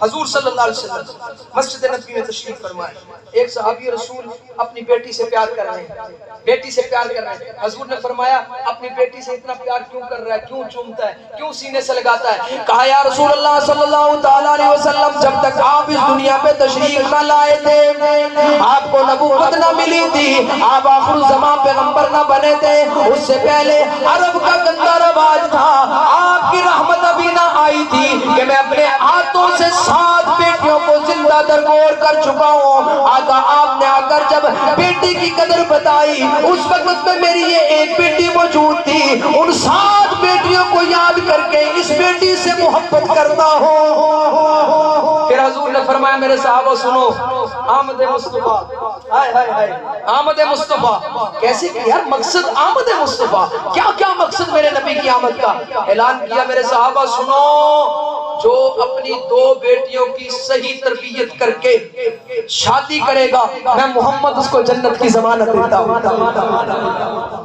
حضور صلی اللہ علیہ وسلم مسجد نبوی میں تشریف فرمائے. ایک صحابی رسول اپنی بیٹی سے پیار کر رہے ہیں، بیٹی سے پیار کر رہے ہیں. حضور نے فرمایا اپنی بیٹی سے اتنا پیار کیوں کر رہا ہے، کیوں چومتا ہے، کیوں سینے سے لگاتا ہے؟ کہا یا رسول اللہ صلی اللہ تعالیٰ علیہ وسلم جب تک آپ اس دنیا پہ تشریف نہ لائے تھے، آپ کو نبوت نہ ملی تھی، آپ آخر الزمان پیغمبر نہ بنے تھے، اس سے پہلے عرب کا گندا رواج تھا، آپ کی رحمت ابھی نہ آئی تھی کہ میں اپنے ہاتھوں سے 7 بیٹیوں کو زندہ درگور کر چکا ہوں. آقا آپ نے آ کر جب بیٹی کی قدر بتائی، اس وقت میں میری یہ ایک بیٹی موجود تھی، ان 7 بیٹیوں کو یاد کر کے اس بیٹی سے محبت کرتا ہوں. پھر حضور نے فرمایا میرے صحابہ سنو، آمد مصطفیٰ، ہائے ہائے ہائے، آمد مصطفیٰ کیسے کیا؟ مقصد آمد مصطفیٰ، کیا کیا مقصد میرے نبی کی آمد کا؟ اعلان کیا میرے صحابہ سنو، جو اپنی 2 بیٹیوں کی صحیح تربیت کر کے شادی کرے گا، میں محمد اس کو جنت کی ضمانت دیتا ہوں.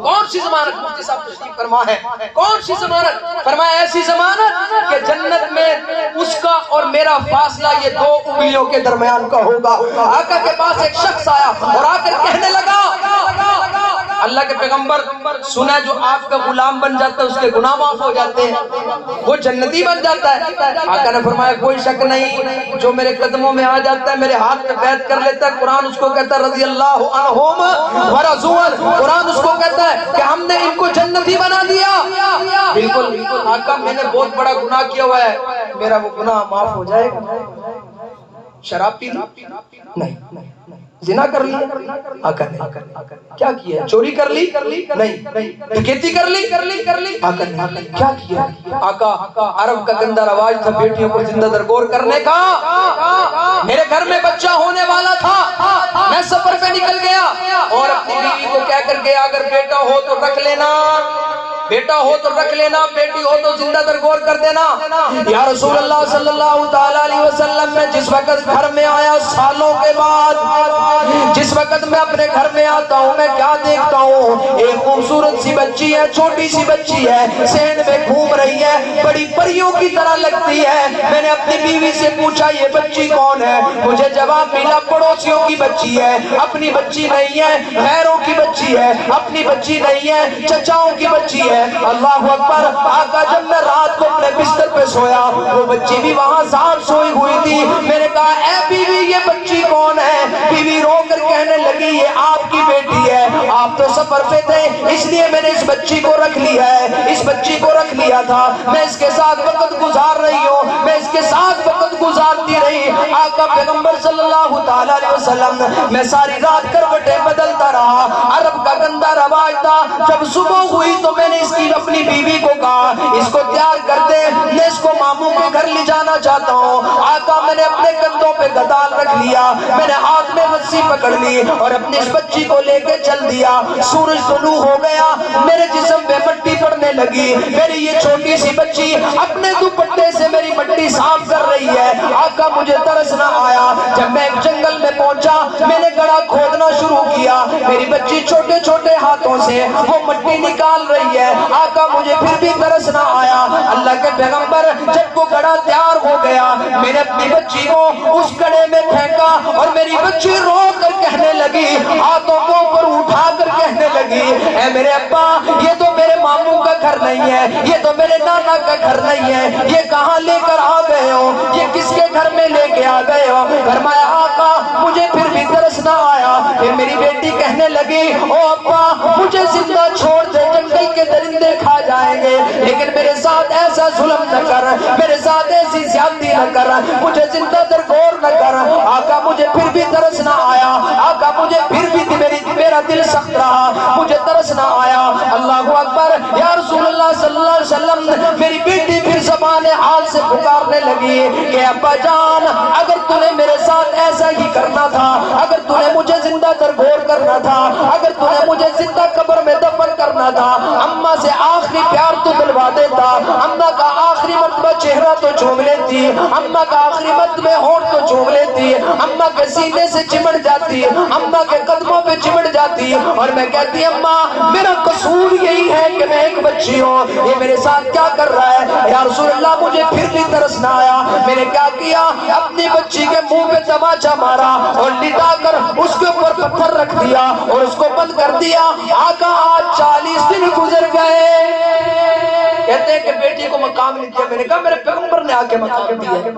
کون سی ضمانت؟ مفتی صاحب تشریف فرما ہے. کون سی ضمانت؟ فرمایا ایسی ضمانت کہ جنت میں اس کا اور میرا فاصلہ یہ 2 انگلیوں کے درمیان کا ہوگا. آقا کے پاس ایک شخص آیا اور آ کر کہنے لگا اللہ کے پیغمبر سنا جو آپ کا غلام بن جاتا ہے اس کے گناہ معاف ہو جاتے ہیں، وہ جنتی بن جاتا ہے. آقا نے فرمایا کوئی شک نہیں، جو میرے قدموں میں آ جاتا ہے، میرے ہاتھ پہ بیعت کر لیتا ہے، قرآن اس کو کہتا ہے رضی اللہ عنہم ورضوا عنہ، قرآن اس کو کہتا ہے کہ ہم نے ان کو جنتی بنا دیا. بالکل آقا میں نے بہت بڑا گناہ کیا ہوا ہے، میرا وہ گناہ معاف ہو جائے گا. شراب پی نہیں، زنا کر لی آقا نے، کیا کیا؟ چوری کر لی نہیں، ڈکیتی کر لی آقا نے، کیا کیا؟ آقا عرب کا گندا رواج تھا بیٹیوں کو زندہ درگور کرنے کا. میرے گھر میں بچہ ہونے والا تھا، میں سفر پہ نکل گیا اور اپنی بیوی کو کہہ کر گیا اگر بیٹا ہو تو رکھ لینا، بیٹا ہو تو رکھ لینا، بیٹی ہو تو زندہ درگور کر دینا. یا رسول اللہ صلی اللہ تعالیٰ علیہ وسلم میں جس وقت گھر میں آیا سالوں کے بعد، جس وقت میں اپنے گھر میں آتا ہوں میں کیا دیکھتا ہوں؟ ایک خوبصورت سی بچی ہے، چھوٹی سی بچی ہے، سینڈ میں گھوم رہی ہے، بڑی پریوں کی طرح لگتی ہے. میں نے اپنی بیوی سے پوچھا یہ بچی کون ہے؟ مجھے جواب ملا پڑوسیوں کی بچی ہے، اپنی بچی نہیں ہے، غیروں کی بچی ہے، اپنی بچی نہیں ہے، چچاؤں کی بچی ہے. اللہ اکبر. آقا جب میں رات کو اپنے بستر پہ سویا وہ بچی بھی وہاں ساتھ سوئی ہوئی تھی. میں نے کہا اے بیوی یہ بچی کون ہے؟ بیوی رو کر کہنے لگی یہ آپ کی بیٹی ہے، آپ تو سفر پہ تھے اس لیے میں نے اس بچی کو رکھ لیا ہے، اس بچی کو رکھ لیا تھا، میں اس کے ساتھ وقت گزار رہی ہوں، میں اس کے ساتھ وقت گزارتی رہی. آقا پیغمبر صلی اللہ تعالیٰ علیہ وسلم میں ساری رات کروٹیں بدلتا رہا. عرب کا گندا رواج تھا، جب صبح ہوئی تو میں نے اس کی اپنی بیوی کو کہا اس کو تیار کر دے، میں اس کو ماموں کے گھر لے جانا چاہتا ہوں. آقا میں نے اپنے کندھوں پہ گدال رکھ لیا، میں نے ہاتھ میں رسی پکڑ لی اور اپنی اس بچی کو لے کے چل دیا. سورج طلوع ہو گیا، میرے جسم پہ مٹی پڑنے لگی، میری یہ چھوٹی سی بچی اپنے دوپٹے سے میری مٹی صاف کر رہی ہے. آقا مجھے ترس نہ آیا. جب میں ایک جنگل میں پہنچا میں نے گڑھا کھودنا شروع کیا، میری بچی چھوٹے چھوٹے ہاتھوں سے وہ مٹی نکال رہی ہے. آقا مجھے پھر بھی ترس نہ آیا. اللہ کے پیغمبر جب وہ گڑھا تیار ہو گیا میں نے اپنی بچی کو اس گڑھے میں پھینکا اور میری بچی رو کر کہنے لگی، ہاتھوں کو اوپر اٹھا کر کہنے لگی اے میرے ابا یہ تو میرے ماموں کا گھر نہیں ہے، یہ تو میرے نانا کا گھر نہیں ہے، یہ کہاں لے کر آ گئے ہو، یہ کس کے گھر میں لے کے آ گئے ہو؟ فرمایا آقا مجھے پھر بھی ترس نہ آیا. پھر میری بیٹی کہنے لگی او ابا مجھے زندہ چھوڑ دے، جنگل کے درندے کھا جائیں گے، لیکن میرے ساتھ ایسا ظلم نہ کر، میرے ساتھ ایسی زیادتی نہ کر، مجھے زندہ درگور نہ کر. آقا مجھے پھر بھی ترس نہ آیا. آقا مجھے پھر بھی میرا دل سخت رہا، مجھے ترس نہ آیا. اللہ اکبر. یا رسول اللہ صلی اللہ علیہ وسلم میری بیٹی پھر زبان حال سے پکارنے لگی کہ ابا جان اگر تو نے میرے ساتھ ایسا ہی کرنا تھا، اگر تو نے مجھے زندہ درگور کرنا تھا، اگر تو نے مجھے زندہ قبر میں دفن کرنا تھا، اماں سے آخری پیار تو دلوا دیتا، اماں کا آخری مرتبہ چہرہ تو چوم لیتی، اماں کا آخری مرتبہ ہونٹ تو چوم لیتی، اماں کے سینے سے چمٹ جاتی، اماں کے قدموں پہ چمٹ جاتی اور میں کہتی اماں میرا قصور یہی ہے کہ میں ایک بچی ہوں، یہ میرے میرے ساتھ کیا کر رہا ہے؟ یا رسول اللہ مجھے پھر بھی ترس نہ آیا، میں نے کیا کیا؟ اپنی بچی کے منہ پہ تماچا مارا اور لٹا کر اس کے اوپر پتھر رکھ دیا اور اس کو بند کر دیا۔ آقا آج 40 دن گزر گئے۔ کہتے ہیں کہ بیٹی کو مقام نہیں دیا۔ میں نے کہا میرے پیغمبر نے آ کے مقام دیا ہے،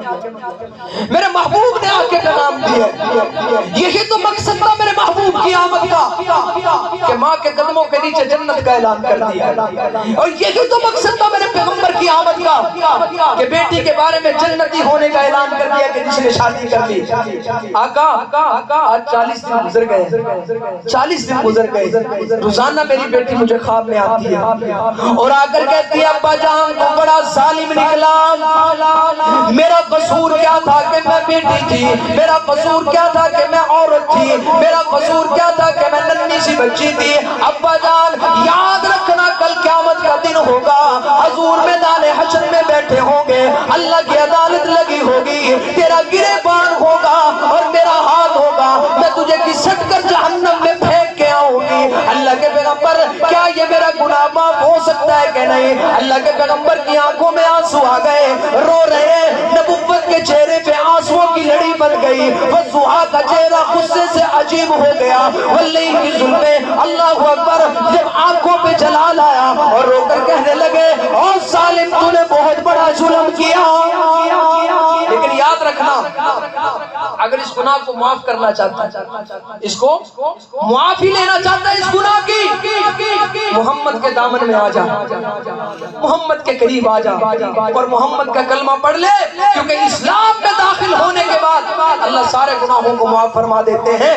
میرے محبوب نے آ کے پیغام دیا ہے۔ یہی تو مقصد تھا میرے محبوب کی آمد کا کہ ماں کے قدموں کے نیچے جنت کا اعلان کر دیا، اور یہی تو مقصد تھا میرے پیغمبر کی آمد کا کہ بیٹی کے بارے میں جنتی ہونے کا اعلان کر دیا کہ جس نے شادی کر لی۔ آقا آج 40 دن گزر گئے، 40 دن گزر گئے۔ روزانہ میری بیٹی مجھے خواب میں آتی ہے اور آ کر کہتی ہے ابا جان تو بڑا ظالم نکلا، میرا قصور کیا تھا کہ میں بیٹی تھی، میرا قصور کیا تھا کہ میں عورت تھی، میرا قصور کیا تھا کہ میں ننھی سی بچی تھی۔ ابا جان یاد رکھنا کل قیامت کا دن ہوگا، حضور میدان حشر میں بیٹھے ہوں گے، اللہ کی عدالت لگی ہوگی، تیرا گریبان ہوگا اور میرا ہاتھ ہوگا، میں تجھے گھسٹ کر جہنم میں پھینک کے آؤں گی۔ اللہ کے پیغمبر کیا یہ میرا گناہ معاف ہو سکتا ہے کہ نہیں؟ اللہ کے پیغمبر کی آنکھوں میں آنسو آ گئے، رو رہے، نبوت کے چہرے پہ آنسوؤں کی لڑی بن گئی، وضحیٰ کا چہرہ غصے سے عجیب ہو گیا، واللیل کی ظلمیں، اللہ اکبر، جب آنکھوں پہ جلال آیا اور رو کر کہنے لگے اور ظالم تو نے بہت بڑا ظلم کیا۔ لیکن یاد رکھنا اگر اس گناہ کو معاف کرنا چاہتا ہے، اس کو معافی لینا چاہتا ہے اس گناہ کی، محمد کے دامن میں آ جا، محمد کے قریب آ جا اور محمد کا کلمہ پڑھ لے، کیونکہ اسلام میں داخل ہونے کے بعد اللہ سارے گناہوں کو معاف فرما دیتے ہیں۔